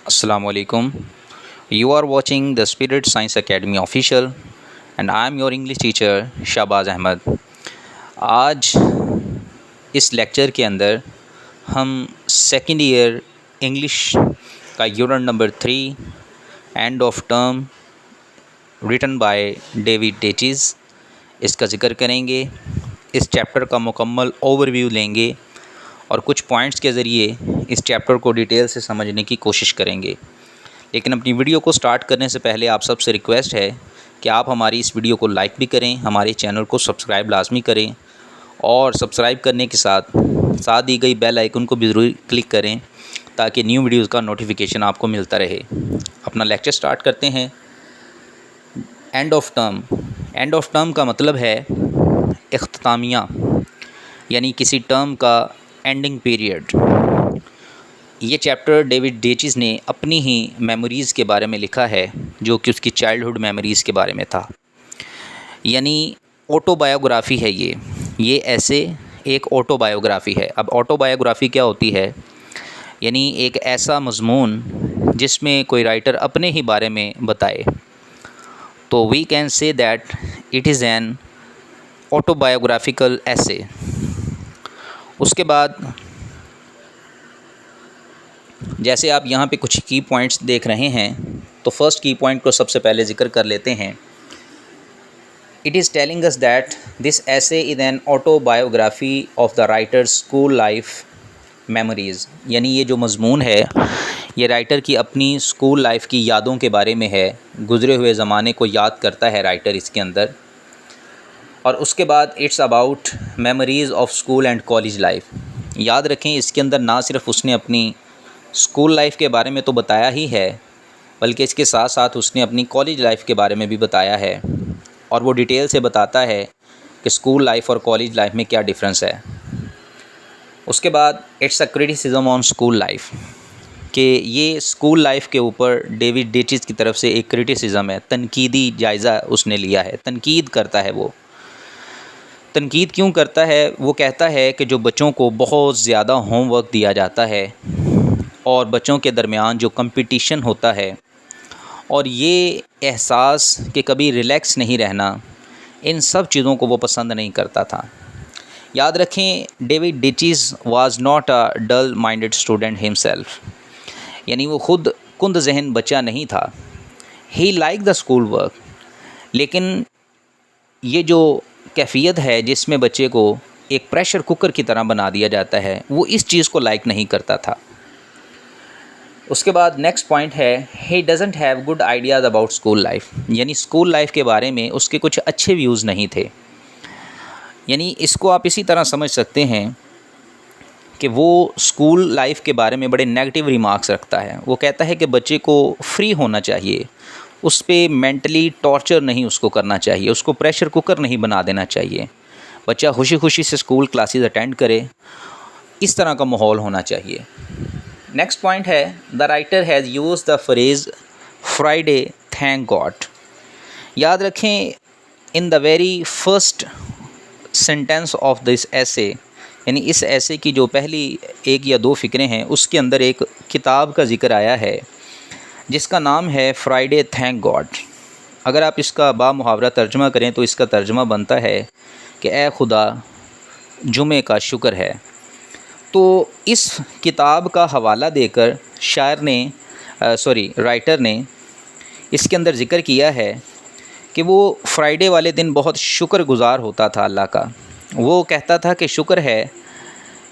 Assalamualaikum. You are watching the Spirit Science Academy official and I am your English teacher Shahbaz Ahmad. आज इस lecture के अंदर हम second year English का unit number 3 end of term written by David Daiches इसका ज़िक्र करेंगे। इस चैप्टर का मुकम्मल ओवरव्यू लेंगे और कुछ पॉइंट्स के ज़रिए इस चैप्टर को डिटेल से समझने की कोशिश करेंगे। लेकिन अपनी वीडियो को स्टार्ट करने से पहले आप सबसे रिक्वेस्ट है कि आप हमारी इस वीडियो को लाइक भी करें, हमारे चैनल को सब्सक्राइब लाजमी करें और सब्सक्राइब करने के साथ दी गई बेल आइकन को भी ज़रूर क्लिक करें ताकि न्यू वीडियोज़ का नोटिफिकेशन आपको मिलता रहे। अपना लेक्चर स्टार्ट करते हैं। And of term. And of term का मतलब है इख्तितामिया, यानी किसी टर्म का एंडिंग पीरियड। ये चैप्टर डेविड डेचिस ने अपनी ही मेमोरीज़ के बारे में लिखा है, जो कि उसकी चाइल्डहुड मेमोरीज़ के बारे में था, यानी ऑटोबायोग्राफ़ी है ये ऐसे एक ऑटोबायोग्राफ़ी है। अब ऑटोबायोग्राफ़ी क्या होती है? यानी एक ऐसा मज़मून जिसमें कोई राइटर अपने ही बारे में बताए, तो we can say that it is an autobiographical ऐसे। उसके बाद जैसे आप यहाँ पे कुछ की पॉइंट्स देख रहे हैं, तो फर्स्ट की पॉइंट को सबसे पहले ज़िक्र कर लेते हैं। It is telling us that this essay is an autobiography of the writer's school life memories, यानी ये जो मज़मून है ये राइटर की अपनी स्कूल लाइफ की यादों के बारे में है। गुज़रे हुए ज़माने को याद करता है राइटर इसके अंदर। और उसके बाद it's about memories of school and college life. याद रखें, इसके अंदर ना सिर्फ उसने अपनी स्कूल लाइफ के बारे में तो बताया ही है, बल्कि इसके साथ साथ उसने अपनी कॉलेज लाइफ के बारे में भी बताया है और वो डिटेल से बताता है कि स्कूल लाइफ और कॉलेज लाइफ में क्या डिफरेंस है। उसके बाद it's a criticism on school life, कि ये स्कूल लाइफ के ऊपर डेविड डेचिस की तरफ से एक क्रिटिसिज्म है, तनकीदी जायज़ा उसने लिया है, तनकीद करता है। वो तनकीद क्यों करता है? वो कहता है कि जो बच्चों को बहुत ज़्यादा होमवर्क दिया जाता है और बच्चों के दरमियान जो कंपटीशन होता है और ये एहसास कि कभी रिलैक्स नहीं रहना, इन सब चीज़ों को वो पसंद नहीं करता था। याद रखें, David Daiches was not a dull minded student himself, यानी वो खुद कुंद जहन बच्चा नहीं था। He like the school work, लेकिन ये जो कैफियत है जिसमें बच्चे को एक प्रेशर कुकर की तरह बना दिया जाता है, वो इस चीज़ को लाइक नहीं करता था। उसके बाद नेक्स्ट पॉइंट है, he doesn't have good ideas about school life, यानी स्कूल लाइफ के बारे में उसके कुछ अच्छे व्यूज़ नहीं थे। यानी इसको आप इसी तरह समझ सकते हैं कि वो स्कूल लाइफ के बारे में बड़े नेगेटिव रिमार्क्स रखता है। वो कहता है कि बच्चे को फ्री होना चाहिए, उस पर मेंटली टॉर्चर नहीं उसको करना चाहिए, उसको प्रेशर कुकर नहीं बना देना चाहिए। बच्चा खुशी खुशी से स्कूल क्लासेस अटेंड करे, इस तरह का माहौल होना चाहिए। नेक्स्ट पॉइंट है, the writer has use the phrase Friday thank God. याद रखें, in the very first sentence of this ऐसे, यानी इस ऐसे की जो पहली एक या दो फ़िक्रें हैं, उसके अंदर एक किताब का ज़िक्र आया है जिसका नाम है फ्राइडे थैंक गॉड। अगर आप इसका बामुहावरा तर्जुमा करें तो इसका तर्जुमा बनता है कि ए खुदा जुमे का शुक्र है। तो इस किताब का हवाला देकर राइटर ने इसके अंदर ज़िक्र किया है कि वो फ्राइडे वाले दिन बहुत शुक्रगुज़ार होता था अल्लाह का। वो कहता था कि शुक्र है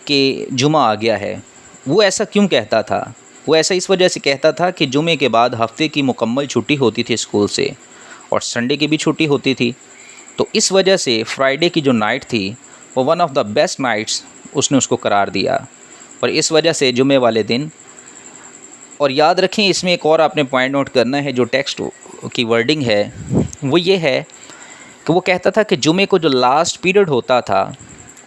कि जुमा आ गया है। वो ऐसा क्यों कहता था? वो ऐसा इस वजह से कहता था कि जुमे के बाद हफ्ते की मुकम्मल छुट्टी होती थी स्कूल से और संडे की भी छुट्टी होती थी। तो इस वजह से फ्राइडे की जो नाइट थी वो one of the best nights उसने उसको करार दिया, और इस वजह से जुमे वाले दिन। और याद रखें, इसमें एक और आपने पॉइंट नोट करना है, जो टेक्स्ट की वर्डिंग है वो ये है कि वो कहता था कि जुमे को जो लास्ट पीरियड होता था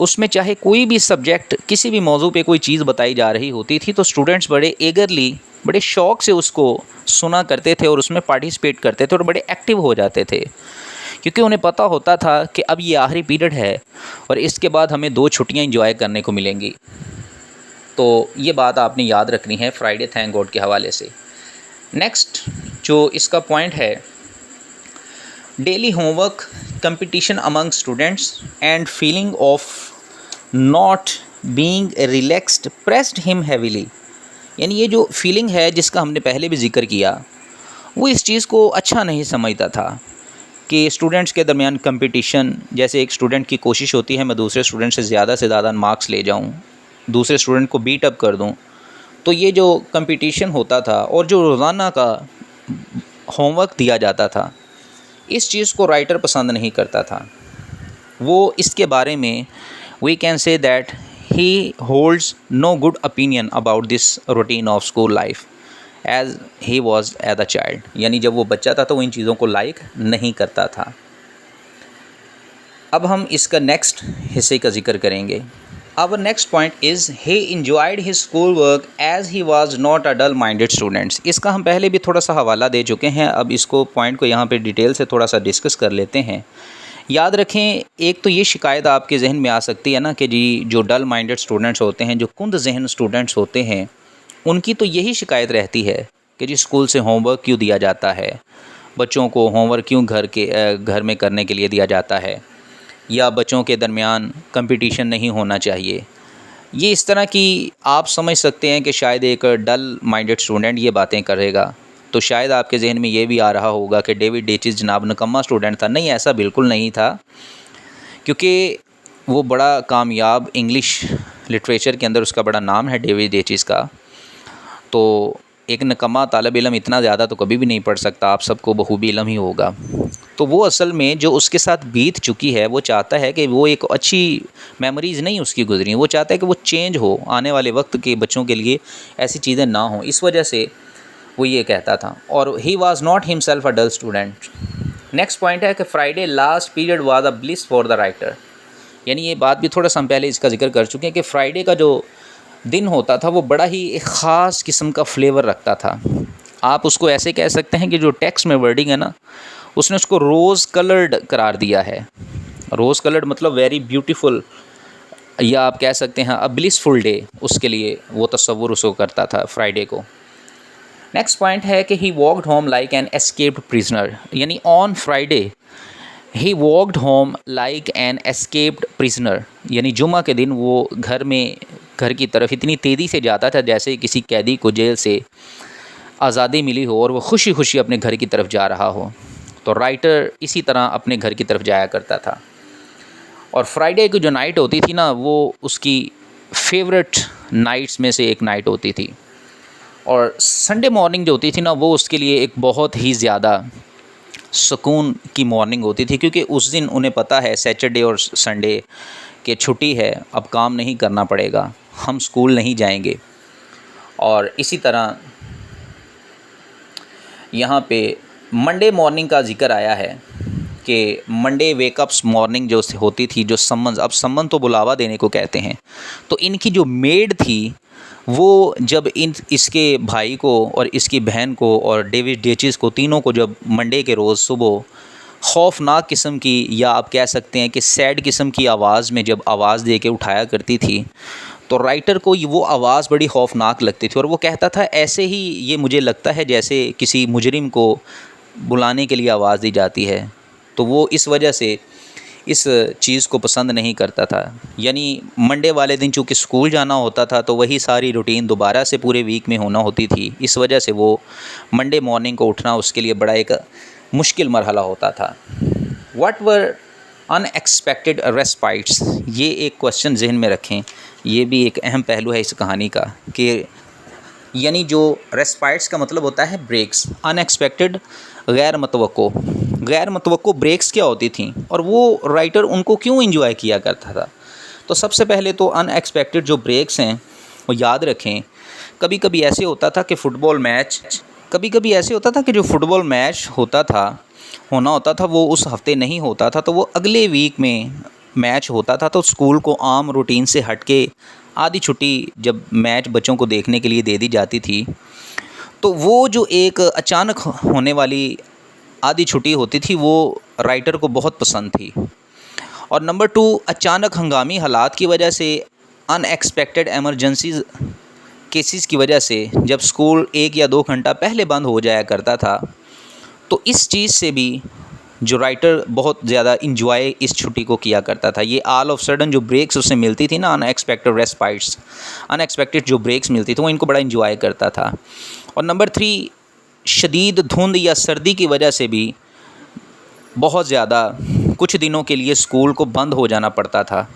उसमें चाहे कोई भी सब्जेक्ट, किसी भी मौजू पे कोई चीज़ बताई जा रही होती थी तो स्टूडेंट्स बड़े एगरली, बड़े शौक़ से उसको सुना करते थे और उसमें पार्टिसिपेट करते थे और बड़े एक्टिव हो जाते थे, क्योंकि उन्हें पता होता था कि अब ये आखिरी पीरियड है और इसके बाद हमें 2 छुट्टियां एंजॉय करने को मिलेंगी। तो ये बात आपने याद रखनी है फ्राइडे थैंक गॉड के हवाले से। नेक्स्ट जो इसका पॉइंट है, daily homework competition among students and feeling of not being relaxed pressed him heavily. यानी ये जो फीलिंग है जिसका हमने पहले भी जिक्र किया, वो इस चीज़ को अच्छा नहीं समझता था कि स्टूडेंट्स के दरमियान कंपटीशन, जैसे एक स्टूडेंट की कोशिश होती है मैं दूसरे स्टूडेंट से ज़्यादा मार्क्स ले जाऊं, दूसरे स्टूडेंट को बीट अप कर दूं, तो ये जो कंपटीशन होता था और जो रोज़ाना का होमवर्क दिया जाता था, इस चीज़ को राइटर पसंद नहीं करता था। वो इसके बारे में we can say that he holds no good opinion about this routine of school life as he was as a child. यानी जब वो बच्चा था तो वो इन चीज़ों को लाइक नहीं करता था। अब हम इसका नेक्स्ट हिस्से का जिक्र करेंगे। Our next point is he enjoyed his school work as he was not a dull minded students. इसका हम पहले भी थोड़ा सा हवाला दे चुके हैं, अब इसको पॉइंट को यहाँ पे डिटेल से थोड़ा सा डिस्कस कर लेते हैं। याद रखें, एक तो ये शिकायत आपके जहन में आ सकती है ना कि जी जो डल माइंडेड स्टूडेंट्स होते हैं, जो कुंद जहन स्टूडेंट्स होते हैं, उनकी तो यही शिकायत रहती है कि जी स्कूल से होमवर्क क्यों दिया जाता है, बच्चों को होमवर्क क्यों घर में करने के लिए दिया जाता है, या बच्चों के दरमियान कंपटीशन नहीं होना चाहिए। ये इस तरह की आप समझ सकते हैं कि शायद एक डल माइंडेड स्टूडेंट ये बातें करेगा, तो शायद आपके जहन में ये भी आ रहा होगा कि डेविड डेचिस जनाब निकम्मा स्टूडेंट था। नहीं, ऐसा बिल्कुल नहीं था, क्योंकि वो बड़ा कामयाब इंग्लिश लिटरेचर के अंदर उसका बड़ा नाम है डेविड डेचिस का। तो एक निकम्मा तालिब इल्म इतना ज़्यादा तो कभी भी नहीं पढ़ सकता, आप सबको बखूबी इल्म ही होगा। तो वो असल में जो उसके साथ बीत चुकी है, वो चाहता है कि वो एक अच्छी मेमोरीज़ नहीं उसकी गुजरी, वो चाहता है कि वो चेंज हो, आने वाले वक्त के बच्चों के लिए ऐसी चीज़ें ना हों, इस वजह से वो ये कहता था। और he was not himself a dull student. Next point है कि Friday last period was a bliss for the writer. यानी ये बात भी थोड़ा सा हम पहले इसका जिक्र कर चुके हैं कि फ्राइडे का जो दिन होता था वो बड़ा ही एक ख़ास किस्म का फ्लेवर रखता था। आप उसको ऐसे कह सकते हैं कि जो टेक्स्ट में वर्डिंग है ना, उसने उसको रोज़ कलर्ड करार दिया है। रोज़ कलर्ड मतलब वेरी ब्यूटीफुल, या आप कह सकते हैं अ ब्लिसफुल डे, उसके लिए वो तस्वुर उसको करता था फ्राइडे को। नेक्स्ट पॉइंट है कि he walked home like an escaped prisoner. यानी on Friday he walked home like an escaped prisoner. यानी जुमा के दिन वो घर की तरफ इतनी तेज़ी से जाता था जैसे किसी कैदी को जेल से आज़ादी मिली हो और वो खुशी खुशी अपने घर की तरफ जा रहा हो। तो राइटर इसी तरह अपने घर की तरफ जाया करता था। और फ्राइडे की जो नाइट होती थी ना, वो उसकी फेवरेट नाइट्स में से एक नाइट होती थी। और संडे मॉर्निंग जो होती थी ना, वो उसके लिए एक बहुत ही ज़्यादा सुकून की मॉर्निंग होती थी, क्योंकि उस दिन उन्हें पता है सैटरडे और संडे कि छुट्टी है, अब काम नहीं करना पड़ेगा, हम स्कूल नहीं जाएंगे। और इसी तरह यहाँ पे मंडे मॉर्निंग का जिक्र आया है कि मंडे वेकअप्स मॉर्निंग जो होती थी, जो सम्मन, अब सम्मन तो बुलावा देने को कहते हैं, तो इनकी जो मेड थी वो जब इसके भाई को और इसकी बहन को और डेविड डेचिस को, तीनों को जब मंडे के रोज़ सुबह खौफनाक किस्म की, या आप कह सकते हैं कि सैड किस्म की आवाज़ में जब आवाज़ दे के उठाया करती थी, तो राइटर को वो आवाज़ बड़ी खौफनाक लगती थी। और वो कहता था ऐसे ही ये मुझे लगता है जैसे किसी मुजरिम को बुलाने के लिए आवाज़ दी जाती है। तो वो इस वजह से इस चीज़ को पसंद नहीं करता था। यानी मंडे वाले दिन चूँकि स्कूल जाना होता था, तो वही सारी रूटीन दोबारा से पूरे वीक में होना होती थी, इस वजह से वो मंडे मॉर्निंग को उठना उसके लिए बड़ा एक मुश्किल मरहला होता था। व्हाट वर अनएक्सपेक्टेड रेस्पाइट्स, ये एक क्वेश्चन जहन में रखें, ये भी एक अहम पहलू है इस कहानी का कि यानी जो रेस्पाइट्स का मतलब होता है ब्रेक्स, अनएक्सपेक्टेड गैर मतवक्को ब्रेक्स क्या होती थी और वो राइटर उनको क्यों एंजॉय किया करता था। तो सबसे पहले तो अनएक्सपेक्टेड जो ब्रेक्स हैं वो याद रखें, कभी कभी ऐसे होता था कि जो फुटबॉल मैच होना होता था वो उस हफ्ते नहीं होता था, तो वो अगले वीक में मैच होता था। तो स्कूल को आम रूटीन से हट के आधी छुट्टी जब मैच बच्चों को देखने के लिए दे दी जाती थी, तो वो जो एक अचानक होने वाली आधी छुट्टी होती थी वो राइटर को बहुत पसंद थी। और नंबर 2, अचानक हंगामी हालात की वजह से अनएक्सपेक्टेड एमरजेंसीज़ केसेस की वजह से जब स्कूल 1 या 2 घंटा पहले बंद हो जाया करता था, तो इस चीज़ से भी जो राइटर बहुत ज़्यादा इंजॉय इस छुट्टी को किया करता था। ये ऑल ऑफ सडन जो ब्रेक्स उसे मिलती थी ना, अनएक्सपेक्टेड रेस्पाइट्स, अनएक्सपेक्टेड जो ब्रेक्स मिलती थी, वो इनको बड़ा इंजॉय करता था। और नंबर 3, शदीद धुंध या सर्दी की वजह से भी बहुत ज़्यादा कुछ दिनों के लिए स्कूल को बंद हो जाना पड़ता था।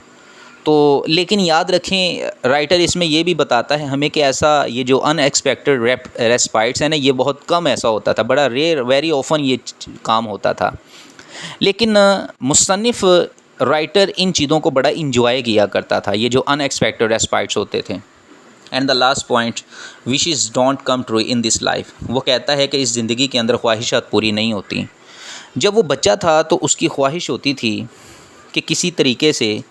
तो लेकिन याद रखें, राइटर इसमें ये भी बताता है हमें कि ऐसा ये जो अनएक्सपेक्टेड रेस्पाइट्स है ना, ये बहुत कम ऐसा होता था, बड़ा रेयर, वेरी ऑफन ये काम होता था। लेकिन मुसन्निफ़ राइटर इन चीज़ों को बड़ा इंजॉय किया करता था, ये जो अनएक्सपेक्टेड रेस्पाइट्स होते थे। And the last point, wishes don't come true in this life. वो कहता है कि इस ज़िंदगी के अंदर ख्वाहिशात पूरी नहीं होती। जब वो बच्चा था तो उसकी ख्वाहिश होती थी कि किसी तरीके से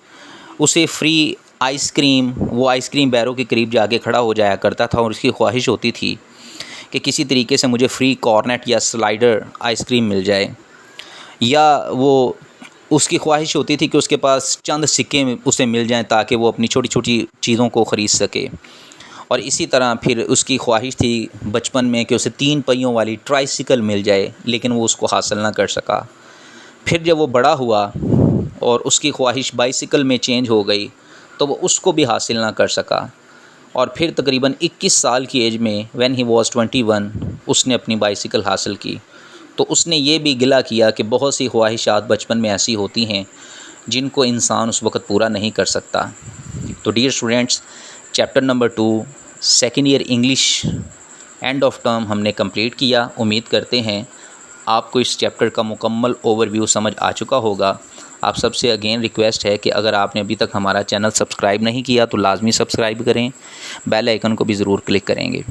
उसे फ्री आइसक्रीम, वो आइसक्रीम बैरों के करीब जाके खड़ा हो जाया करता था और उसकी ख्वाहिश होती थी कि किसी तरीके से मुझे फ्री कॉर्नेट या स्लाइडर आइसक्रीम मिल जाए, या वो उसकी ख्वाहिश होती थी कि उसके पास चंद सिक्के उसे मिल जाएं ताकि वो अपनी छोटी छोटी चीज़ों को ख़रीद सके। और इसी तरह फिर उसकी ख्वाहिश थी बचपन में कि उसे 3 पहियों वाली ट्राइसिकल मिल जाए, लेकिन वो उसको हासिल ना कर सका। फिर जब वो बड़ा हुआ और उसकी ख्वाहिश बाइसिकल में चेंज हो गई, तो वो उसको भी हासिल ना कर सका। और फिर तकरीबन 21 साल की एज में, व्हेन ही वाज 21, उसने अपनी बाइसिकल हासिल की। तो उसने ये भी गिला किया कि बहुत सी ख्वाहिशात बचपन में ऐसी होती हैं जिनको इंसान उस वक़्त पूरा नहीं कर सकता। तो dear students, chapter number 2 second year English end of term हमने कंप्लीट किया। उम्मीद करते हैं आपको इस चैप्टर का मुकम्मल ओवरव्यू समझ आ चुका होगा। आप सबसे अगेन रिक्वेस्ट है कि अगर आपने अभी तक हमारा चैनल सब्सक्राइब नहीं किया तो लाजमी सब्सक्राइब करें, बेल आइकन को भी ज़रूर क्लिक करेंगे।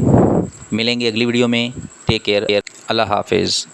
मिलेंगे अगली वीडियो में। टेक केयर, अल्लाह हाफिज़।